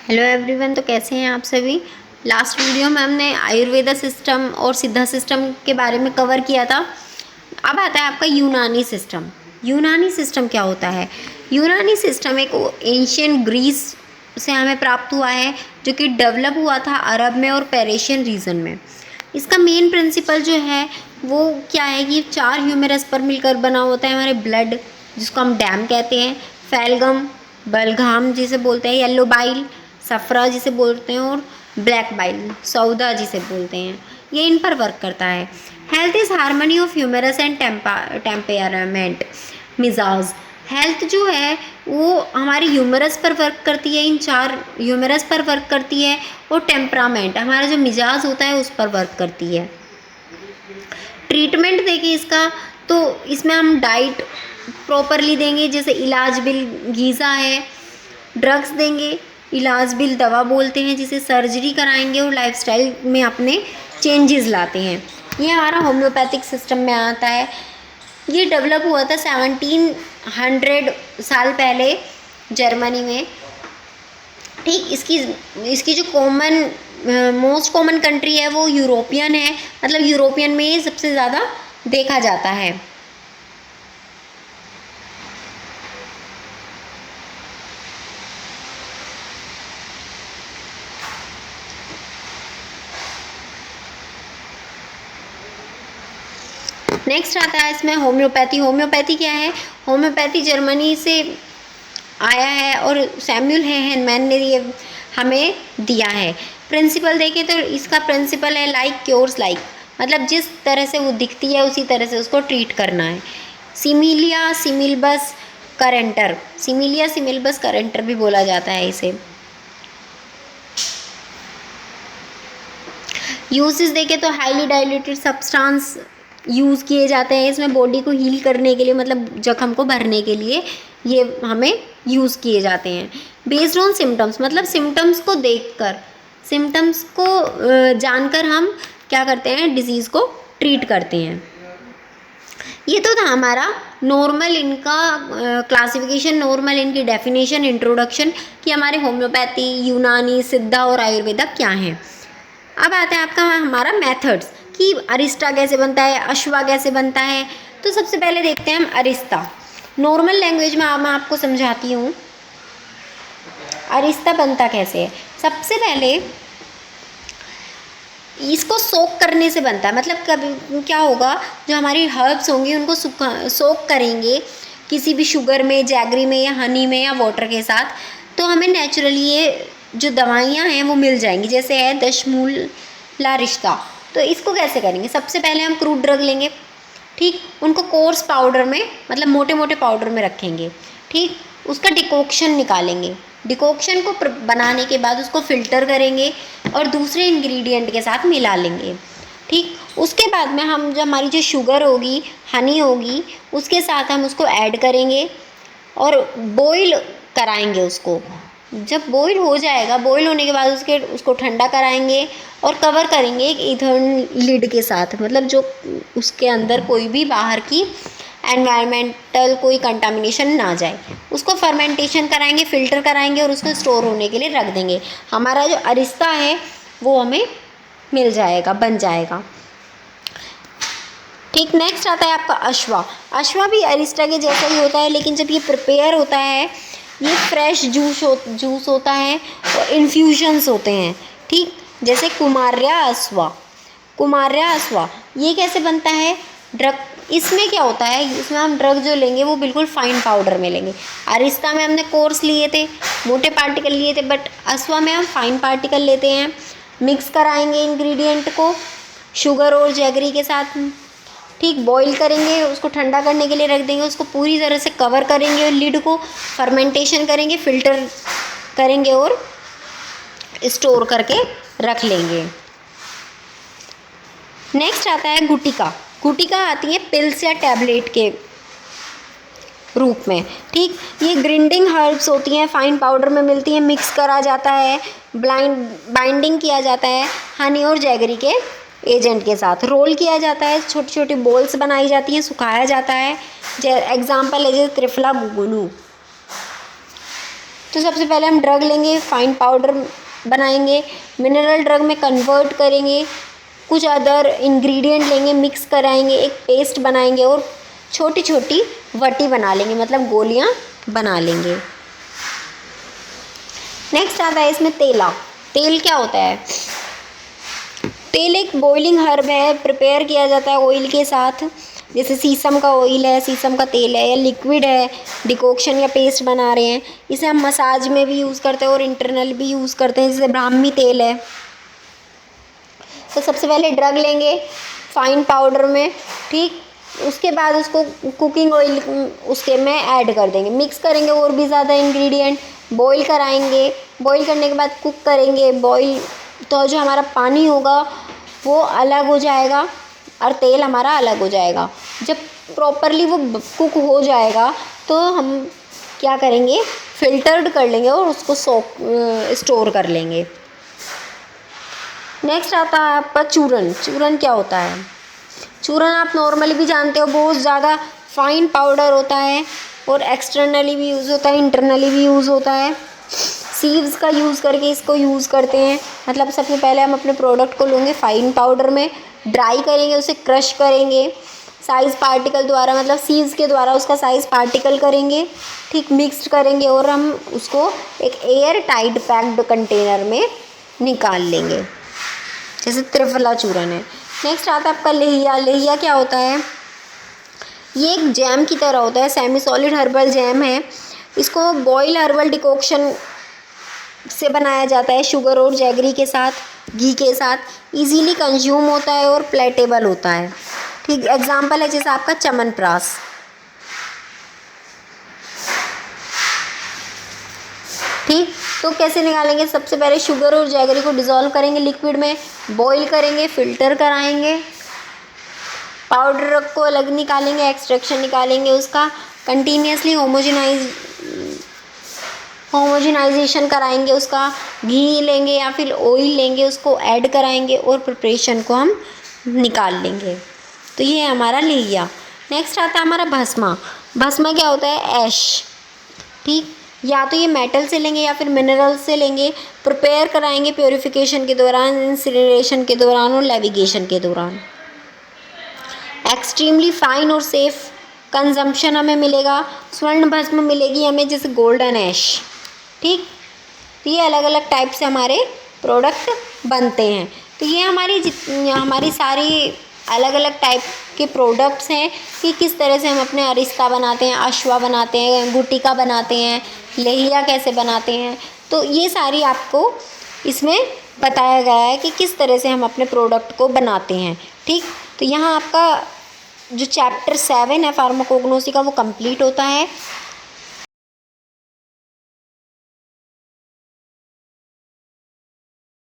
Hello everyone. तो कैसे हैं आप सभी। लास्ट वीडियो में हमने आयुर्वेदा सिस्टम और सिद्धा सिस्टम के बारे में कवर किया था। अब आता है आपका यूनानी सिस्टम। यूनानी सिस्टम क्या होता है? यूनानी सिस्टम एक एंशियंट ग्रीस से हमें प्राप्त हुआ है, जो कि डेवलप हुआ था अरब में और पेरिशियन रीजन में। इसका मेन प्रिंसिपल जो है वो क्या है कि 4 ह्यूमेरस पर मिलकर बना होता है हमारे ब्लड, जिसको हम डैम कहते हैं, फैलगम, बलघाम जिसे बोलते हैं, येलो बाइल, सफरा जिसे बोलते हैं, और ब्लैक बाइल, सौदा जिसे बोलते हैं, ये इन पर वर्क करता है। Health is harmony of humours and temperament, मिजाज। हेल्थ जो है वो हमारी ह्यूमरस पर वर्क करती है, इन 4 ह्यूमरस पर वर्क करती है, और टेम्परामेंट हमारा जो मिजाज होता है उस पर वर्क करती है। ट्रीटमेंट देखिए इसका, तो इसमें हम डाइट प्रॉपरली देंगे, जैसे इलाज बिल गीज़ा है, ड्रग्स देंगे, इलाज बिल दवा बोलते हैं, जिसे सर्जरी कराएंगे और लाइफस्टाइल में अपने चेंजेस लाते हैं। ये हमारा होम्योपैथिक सिस्टम में आता है। ये डेवलप हुआ था 1700 साल पहले जर्मनी में। ठीक, इसकी जो मोस्ट कॉमन कंट्री है वो यूरोपियन है, मतलब यूरोपियन में ये सबसे ज़्यादा देखा जाता है। नेक्स्ट आता है इसमें होम्योपैथी। होम्योपैथी क्या है? होम्योपैथी जर्मनी से आया है और सैमुअल हैनमैन ने ये हमें दिया है। प्रिंसिपल देखें तो इसका प्रिंसिपल है लाइक क्योर्स लाइक, मतलब जिस तरह से वो दिखती है उसी तरह से उसको ट्रीट करना है। सिमिलिया सिमिलबस करेंटर, सिमिलिया सिमिलबस करेंटर भी बोला जाता है इसे। यूजेस देखें तो हाईली डाइल्यूटेड सब्सटेंस यूज़ किए जाते हैं इसमें, बॉडी को हील करने के लिए, मतलब जख्म को भरने के लिए ये हमें यूज़ किए जाते हैं। बेस्ड ऑन सिम्टम्स, मतलब सिम्टम्स को देखकर, सिम्टम्स को जानकर हम क्या करते हैं, डिजीज़ को ट्रीट करते हैं। ये तो था हमारा नॉर्मल इनका क्लासिफिकेशन, नॉर्मल इनकी डेफिनेशन, इंट्रोडक्शन कि हमारे होम्योपैथी, यूनानी, सिद्धा और आयुर्वेदा क्या हैं। अब आता है आपका हमारा मेथड्स कि अरिस्टा कैसे बनता है, अश्वा कैसे बनता है। तो सबसे पहले देखते हैं हम अरिस्ता। नॉर्मल लैंग्वेज में मैं आपको समझाती हूँ अरिस्ता बनता कैसे है। सबसे पहले इसको सोक करने से बनता है, मतलब कभी क्या होगा, जो हमारी हर्ब्स होंगी उनको सोक करेंगे किसी भी शुगर में, जैगरी में या हनी में या वाटर के साथ, तो हमें नेचुरली ये जो दवाइयाँ हैं वो मिल जाएंगी। जैसे है दशमूला रिश्ता, तो इसको कैसे करेंगे? सबसे पहले हम क्रूड ड्रग लेंगे, ठीक, उनको कोर्स पाउडर में, मतलब मोटे मोटे पाउडर में रखेंगे, ठीक, उसका डिकॉक्शन निकालेंगे। डिकॉक्शन को बनाने के बाद उसको फिल्टर करेंगे और दूसरे इंग्रेडिएंट के साथ मिला लेंगे, ठीक। उसके बाद में हम, जब हमारी जो शुगर होगी, हनी होगी, उसके साथ हम उसको ऐड करेंगे और बॉईल कराएंगे उसको। जब बॉईल हो जाएगा, बॉईल होने के बाद उसको ठंडा कराएंगे और कवर करेंगे एक ईथर्न लिड के साथ, मतलब जो उसके अंदर कोई भी बाहर की एनवायरमेंटल कोई कंटामिनेशन ना जाए। उसको फर्मेंटेशन कराएंगे, फिल्टर कराएंगे और उसको स्टोर होने के लिए रख देंगे। हमारा जो अरिस्ता है वो हमें मिल जाएगा, बन जाएगा, ठीक। नेक्स्ट आता है आपका अश्वा। अश्वा भी अरिस्टा के जैसा ही होता है, लेकिन जब ये प्रिपेयर होता है, ये फ्रेश जूस होता है और इन्फ्यूजन्स होते हैं, ठीक। जैसे कुमार्या अश्वा, कुमार्या अश्वा ये कैसे बनता है? ड्रग, इसमें क्या होता है, इसमें हम ड्रग जो लेंगे वो बिल्कुल फाइन पाउडर में लेंगे। अरिस्ता में हमने कोर्स लिए थे, मोटे पार्टिकल लिए थे, बट अश्वा में हम फाइन पार्टिकल लेते हैं। मिक्स कराएंगे इंग्रेडिएंट को शुगर और जैगरी के साथ, ठीक, बॉईल करेंगे, उसको ठंडा करने के लिए रख देंगे, उसको पूरी तरह से कवर करेंगे और लिड को फर्मेंटेशन करेंगे, फिल्टर करेंगे और स्टोर करके रख लेंगे। नेक्स्ट आता है गुटिका। गुटिका आती है पिल्स या टैबलेट के रूप में, ठीक। ये ग्रिंडिंग हर्ब्स होती हैं, फाइन पाउडर में मिलती हैं, मिक्स करा जाता है, बाइंडिंग किया जाता है हनी और जैगरी के एजेंट के साथ, रोल किया जाता है, छोटी छोटी बॉल्स बनाई जाती हैं, सुखाया जाता है। एग्जाम्पल है जैसे त्रिफला गुगुलू। तो सबसे पहले हम ड्रग लेंगे, फाइन पाउडर बनाएंगे, मिनरल ड्रग में कन्वर्ट करेंगे, कुछ अदर इंग्रेडिएंट लेंगे, मिक्स कराएंगे, एक पेस्ट बनाएंगे और छोटी छोटी वटी बना लेंगे, मतलब गोलियां बना लेंगे। नेक्स्ट आता है इसमें तेला। तेल क्या होता है? तेल एक बॉइलिंग हर्ब है, प्रिपेयर किया जाता है ऑयल के साथ। जैसे शीशम का ऑयल है, शीशम का तेल है, या लिक्विड है, डिकॉक्शन या पेस्ट बना रहे हैं। इसे हम मसाज में भी यूज़ करते हैं और इंटरनल भी यूज़ करते हैं, जैसे ब्राह्मी तेल है। तो सबसे पहले ड्रग लेंगे फाइन पाउडर में, ठीक। उसके बाद उसको कुकिंग ऑयल उसके में ऐड कर देंगे, मिक्स करेंगे और भी ज़्यादा इंग्रेडिएंट, बॉईल कराएंगे। बॉईल करने के बाद कुक करेंगे। बॉईल तो जो हमारा पानी होगा वो अलग हो जाएगा और तेल हमारा अलग हो जाएगा। जब प्रॉपरली वो कुक हो जाएगा तो हम क्या करेंगे, फ़िल्टर्ड कर लेंगे और उसको स्टोर कर लेंगे। नेक्स्ट आता है आपका चूरन। चूरन क्या होता है? चूरन आप नॉर्मली भी जानते हो, बहुत ज़्यादा फाइन पाउडर होता है और एक्सटर्नली भी यूज़ होता है, इंटरनली भी यूज़ होता है। सीव्स का यूज़ करके इसको यूज़ करते हैं। मतलब सबसे पहले हम अपने प्रोडक्ट को लेंगे फाइन पाउडर में, ड्राई करेंगे, उसे क्रश करेंगे साइज़ पार्टिकल द्वारा, मतलब सीव्स के द्वारा उसका साइज़ पार्टिकल करेंगे, ठीक, मिक्स करेंगे और हम उसको एक एयर टाइट पैक्ड कंटेनर में निकाल लेंगे, जैसे त्रिफला चूरन है। नेक्स्ट आता है आपका लेहिया। लेहिया क्या होता है? ये एक जैम की तरह होता है, सेमी सॉलिड हर्बल जैम है। इसको बॉयल हर्बल डिकॉक्शन से बनाया जाता है, शुगर और जैगरी के साथ, घी के साथ। इजीली कंज्यूम होता है और प्लेटेबल होता है, ठीक। एग्जाम्पल है जैसे आपका च्यवनप्राश, ठीक। तो कैसे निकालेंगे? सबसे पहले शुगर और जैगरी को डिज़ोल्व करेंगे लिक्विड में, बॉईल करेंगे, फ़िल्टर कराएंगे, पाउडर को अलग निकालेंगे, एक्सट्रैक्शन निकालेंगे उसका, कंटिन्यूसली होमोजेनाइजेशन कराएंगे उसका, घी लेंगे या फिर ऑयल लेंगे, उसको ऐड कराएंगे और प्रिपरेशन को हम निकाल लेंगे। तो ये है हमारा लेहिया। नेक्स्ट आता है हमारा भस्मा। भस्मा क्या होता है? ऐश, ठीक। या तो ये मेटल से लेंगे या फिर मिनरल से लेंगे, प्रिपेयर कराएंगे प्योरीफिकेशन के दौरान, इंसिनरेशन के दौरान और लेविगेशन के दौरान। एक्सट्रीमली फाइन और सेफ कंजम्पशन हमें मिलेगा। स्वर्ण भस्म मिलेगी हमें, जैसे गोल्डन ऐश, ठीक। तो ये अलग अलग टाइप से हमारे प्रोडक्ट बनते हैं। तो ये हमारी सारी अलग अलग टाइप के प्रोडक्ट्स हैं कि किस तरह से हम अपने अरिस्ता बनाते हैं, अश्वा बनाते हैं, गुटिका बनाते हैं, लेहिया कैसे बनाते हैं। तो ये सारी आपको इसमें बताया गया है कि किस तरह से हम अपने प्रोडक्ट को बनाते हैं, ठीक। तो यहाँ आपका जो चैप्टर 7 है फार्माकोग्नोसी का वो कंप्लीट होता है।